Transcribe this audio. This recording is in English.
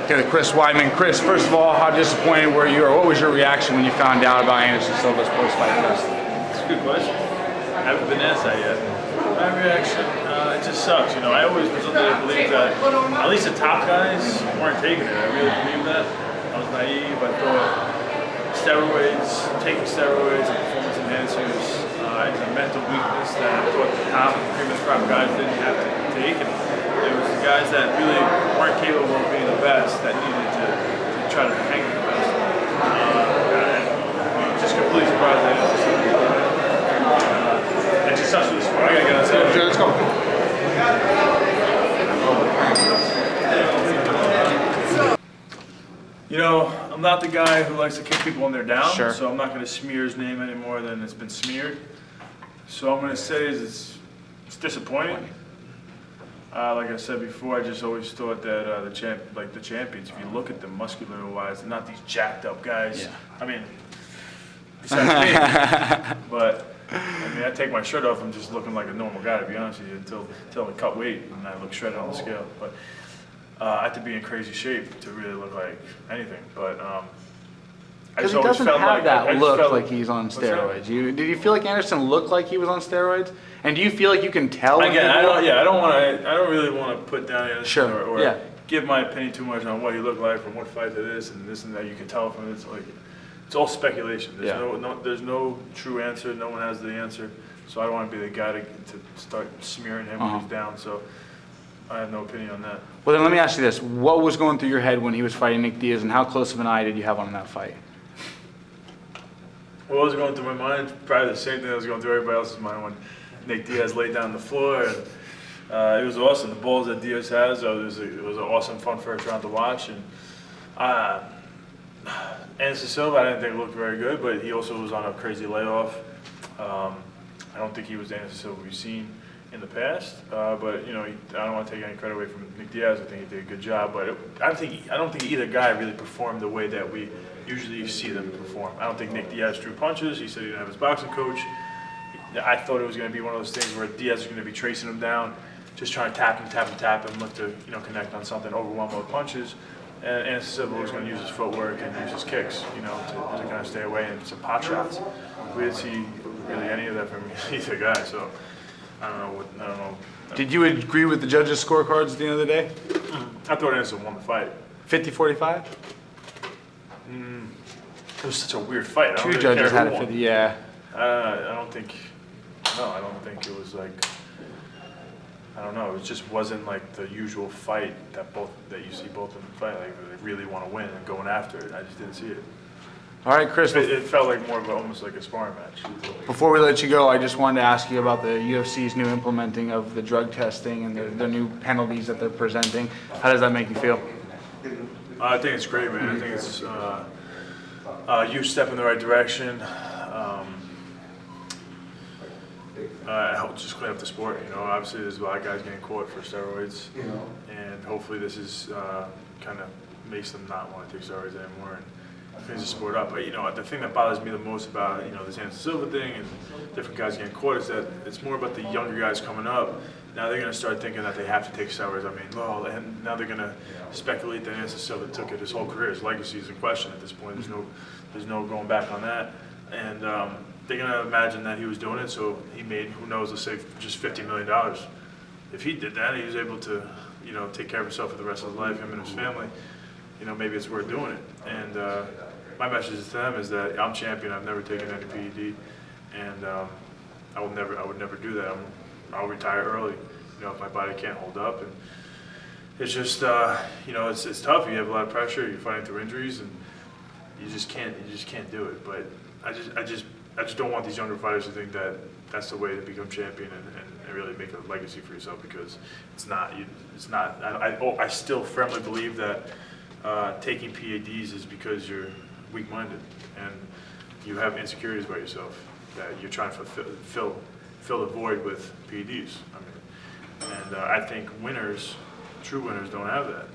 here with Chris Weidman. Chris, first of all, how disappointed were you, or what was your reaction when you found out about Anderson Silva's post-fight test? It's a good question. I haven't been asked that yet. My reaction, it just sucks. You know, I always was under the belief that at least the top guys weren't taking it. I really believe that. I was naive. I thought steroids, taking steroids and performance enhancers is a mental weakness that I thought the top cream of the crop guys didn't have to take. And it was the guys that really weren't capable of being the best that needed to try to hang with the best. I'm just completely surprised that it's just such a sport. I gotta get outside. Let's go. You know, I'm not the guy who likes to kick people when they're down, Sure. so I'm not going to smear his name any more than it's been smeared. So I'm going to say is it's disappointing. Like I said before, I just always thought that the champions, if you look at them muscular-wise, they're not these jacked up guys. Yeah. I mean, besides me, but I mean, I take my shirt off, I'm just looking like a normal guy, to be honest with you, until I cut weight and I look shredded on the scale. But I have to be in crazy shape to really look like anything. But because he doesn't have that look like he's on steroids. Did you feel like Anderson looked like he was on steroids? And do you feel like you can tell? Again, I don't really want to put down Anderson or give my opinion too much on what he looked like from what fight to this and that. You can tell from it. It's all speculation. There's no true answer. No one has the answer. So I don't want to be the guy to start smearing him when he's down. So I have no opinion on that. Well, then let me ask you this. What was going through your head when he was fighting Nick Diaz, and how close of an eye did you have on that fight? What was going through my mind? Probably the same thing that was going through everybody else's mind when Nick Diaz laid down on the floor. And, it was awesome. The balls that Diaz has, it was an awesome, fun first round to watch. And Anderson Silva, I didn't think looked very good, but he also was on a crazy layoff. I don't think he was the Anderson Silva we've seen in the past, but you know, I don't want to take any credit away from Nick Diaz. I think he did a good job, but I don't think either guy really performed the way that we usually see them perform. I don't think Nick Diaz threw punches. He said he didn't have his boxing coach. I thought it was going to be one of those things where Diaz was going to be tracing him down, just trying to tap him, look to connect on something, overwhelm with punches. And Anderson Silva was going to use his footwork and use his kicks, to kind of stay away, and some pot shots. We didn't see really any of that from either guy, so I don't know. Did you agree with the judges' scorecards at the end of the day? I thought Anderson won the fight. 50-45? It was such a weird fight. Two judges had it 50, yeah. I don't think it was like, I don't know, it just wasn't like the usual fight that you see both of them fight, like they really want to win and going after it. I just didn't see it. All right, Chris. It felt like more of almost like a sparring match. Before we let you go, I just wanted to ask you about the UFC's new implementing of the drug testing and the new penalties that they're presenting. How does that make you feel? I think it's great, man. I think it's a huge step in the right direction. It helps just clean up the sport. Obviously there's a lot of guys getting caught for steroids, and hopefully this is kind of makes them not want to take steroids anymore and cleans the sport up. But the thing that bothers me the most about this Anderson Silva thing and different guys getting caught is that it's more about the younger guys coming up. Now they're going to start thinking that they have to take steroids. And now they're going to speculate that Anderson Silva took it his whole career. His legacy is in question at this point. There's no going back on that. And they're going to imagine that he was doing it, so he made, who knows, let's say just $50 million. If he did that, he was able to, take care of himself for the rest of his life, him and his family. Maybe it's worth doing it. And my message to them is that I'm champion. I've never taken any PED, and I would never do that. I'll retire early, if my body can't hold up. And it's just, it's tough. You have a lot of pressure. You're fighting through injuries, and you just can't do it. But I just don't want these younger fighters to think that that's the way to become champion and really make a legacy for yourself, because it's not. I still firmly believe that taking PEDs is because you're weak-minded and you have insecurities about yourself that you're trying to fill the void with PEDs. I think true winners don't have that.